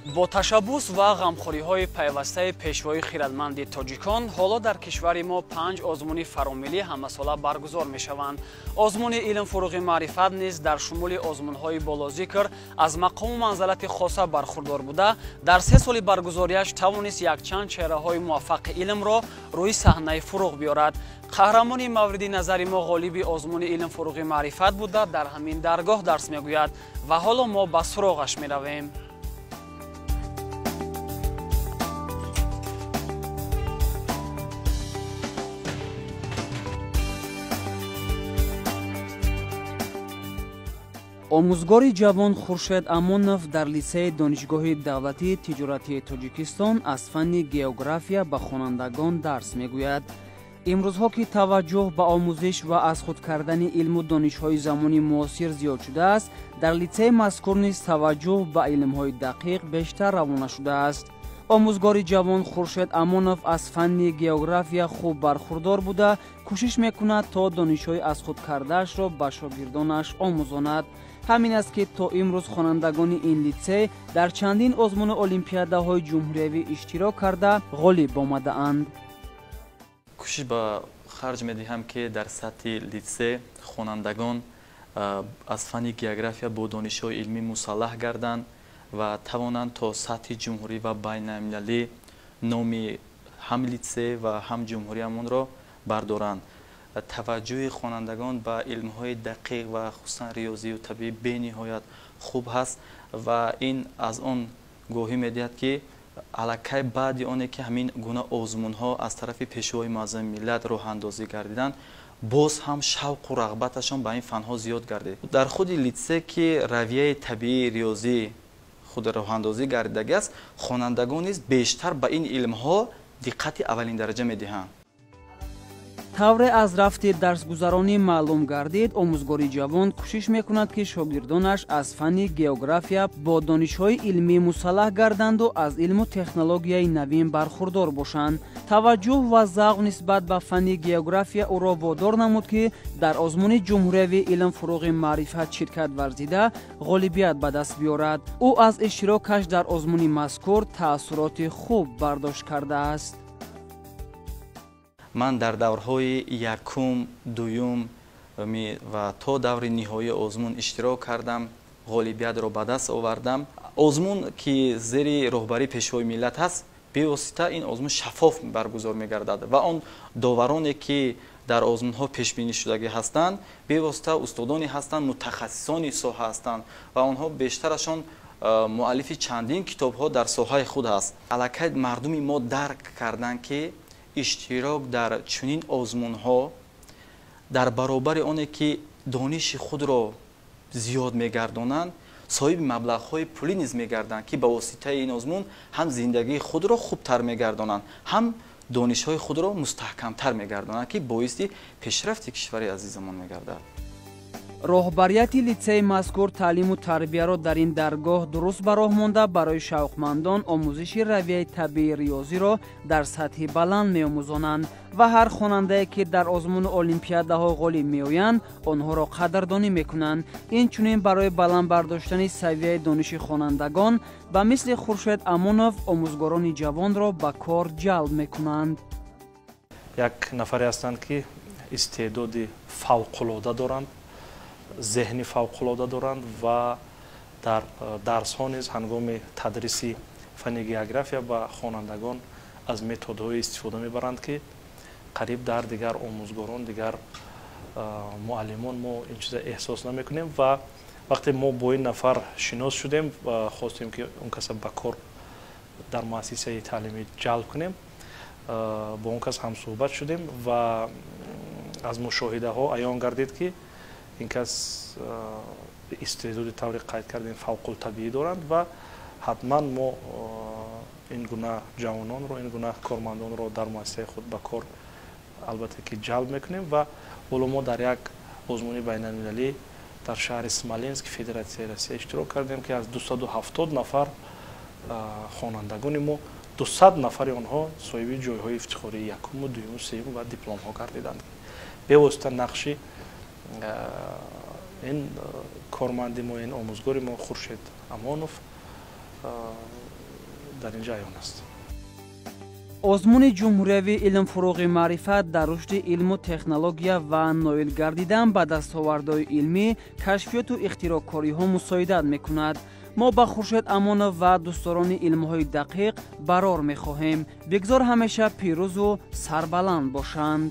бо ташаббус ва ғамхориҳои пайвастаи пешвои хиратманди тоҷикон ҳоло дар кишвари мо 5 озмуни фаромилӣ ҳамасола баргузор мешаванд. Озмуни илм-фуруғи маърифат низ дар шумули озмунҳои болозикр аз мақому манзалати хоса бархурдор буда, дар 3 соли баргузориаш тавонист якчанд чеҳраҳои муваффақи илмро рӯи саҳнаи фуруғ биёрад. қаҳрамони мавриди назари мо ғолиби озмуни илм-фуруғи маърифат буда дар ҳамин даргоҳ дарс мегӯяд ва ҳоло мо ба суроғаш меравем. омӯзгори ҷавон Хуршед Амонов дар литсеи донишгоҳи давлатии тиҷоратии Тоҷикистон аз фанни география ба хонандагон дарс мегӯяд. имрӯзҳо ки таваҷҷӯҳ ба омӯзиш ва аз худ кардани илму донишҳои замони муосир зиёд шудааст, дар литсеи мазкур низ таваҷҷӯҳ ба илмҳои дақиқ бештар равона шудааст. омӯзгори ҷавон Хуршед Амонов аз фанни география хуб бархурдор буда, кӯшиш мекунад то донишҳои аз худ кардаашро ба шогирдонаш омӯзонад. ҳамин аст ки то имрӯз хонандагони ин литсей дар чандин озмуни олимпиадаҳои ҷумҳуриявӣ иштирок карда ғолиб омадаанд. кӯшиш ба харҷ медиҳам ки дар сатҳи литсей хонандагон аз фанни география бо донишҳои илмӣ мусаллаҳ гарданд ва тавонанд то сатҳи ҷумҳурӣ ва байналмилалӣ номи ҳам литсей ва ҳам ҷумҳуриямонро бардоранд. таваҷҷӯҳи хонандагон ба илмҳои дақиқ ва хусусан риёзию табиӣ бениҳоят хуб ҳаст ва ин аз он гоҳӣ медиҳад ки аллакай баъди оне ки ҳамин гуна озмунҳо аз тарафи пешвои муаззами миллат роҳандозӣ гардиданд, боз ҳам шавқу рағбаташон ба ин фанҳо зиёд гардид. дар худи литсей ки равияи табиӣ риёзӣ худ роҳандозӣ гардидаги аст, хонандагон низ бештар ба ин илмҳо диққати аввалиндараҷа медиҳанд. тавре аз рафти дарсгузаронӣ маълум гардид, омӯзгори ҷавон кӯшиш мекунад ки шогирдонаш аз фанни география бо донишҳои илмӣ мусаллаҳ гарданду аз илму технологияи навин бархурдор бошанд. таваҷҷӯҳ ва завқ нисбат ба фанни география ӯро водор намуд ки дар озмуни ҷумҳуриявӣ илм-фуруғи маърифат ширкат варзида ғолибият ба даст биёрад. ӯ аз иштирокаш дар озмуни мазкур таассуроти хуб бардошт кардааст. ман дар даврҳои якум, дуюм ва то даври ниҳоии озмун иштирок кардам, ғолибиятро ба даст овардам. озмун ки зери роҳбарии пешвои миллат ҳаст, бевосита ин озмун шаффоф баргузор мегардад ва он довароне ки дар озмунҳо пешбинишудагӣ ҳастанд, бевосита устодоне ҳастанд, мутахассисони соҳа ҳастанд ва онҳо бештарашон муаллифи чандин китобҳо дар соҳаи худ ҳаст. аллакай мардуми мо дарк карданд ки иштирок дар чунин озмунҳо дар баробари оне ки дониши худро зиёд мегардонанд, соҳиби маблағҳои пулӣ низ мегарданд ки ба воситаи ин озмун ҳам зиндагии худро хубтар мегардонанд, ҳам донишҳои худро мустаҳкамтар мегардонанд ки боиси пешрафти кишвари азизамон мегардад. роҳбарияти литсеи мазкур таълиму тарбияро дар ин даргоҳ дуруст ба роҳ монда барои шавқмандон омӯзиши равияи табиии риёзиро дар сатҳи баланд меомӯзонанд ва ҳар хонандае ки дар озмуни олимпиадаҳо ғолиб меоянд, онҳоро қадрдонӣ мекунанд. инчунин барои баланд бардоштани савияи дониши хонандагон ба мисли Хуршед Амонов омӯзгорони ҷавонро ба кор ҷалб мекунанд. як нафаре ҳастанд ки истеъдоди фавқулода доранд, зеҳни фавқулода доранд ва дар дарсҳо низ ҳангоми тадриси фанни география ба хонандагон аз методҳое истифода мебаранд ки қариб дар дигар омӯзгорон, дигар муаллимон мо ин чиза эҳсос намекунем ва вақте мо бо ин нафар шинос шудем ва хостем ки он каса ба кор дар муассисаи таълимӣ ҷалб кунем, бо он кас ҳамсӯҳбат шудем ва аз мушоҳидаҳо аён гардид ки ин кас истеъдоди таври қайд кардем фавқултабиӣ доранд ва ҳатман мо ин гуна ҷавононро, ин гуна кормандонро дар муассисаи худ ба кор албатта ки ҷалб мекунем ва ҳоло мо дар як озмуни байналмилалӣ дар шаҳри Смоленск, Федератсияи Россия иштирок кардем ки аз 270 нафар хонандагони мо 200 нафари онҳо соҳиби ҷойҳои ифтихории якуму дуюму сеюм ва дипломҳо гардиданд. бевосита нақши ин корманди мо, ин омӯзгори мо Хуршед Амонов дар ин ҷараён аст. озмуни ҷумҳуриявӣ илмфурӯғи маърифат дар рушди илму технология ва ноил гардидан ба дастовардҳои илмӣ, кашфиёту ихтироъкориҳо мусоидат мекунад. мо ба Хуршед Амонов ва дӯстдорони илмҳои дақиқ барор мехоҳем. бигзор ҳамеша пирӯзу сарбаланд бошанд.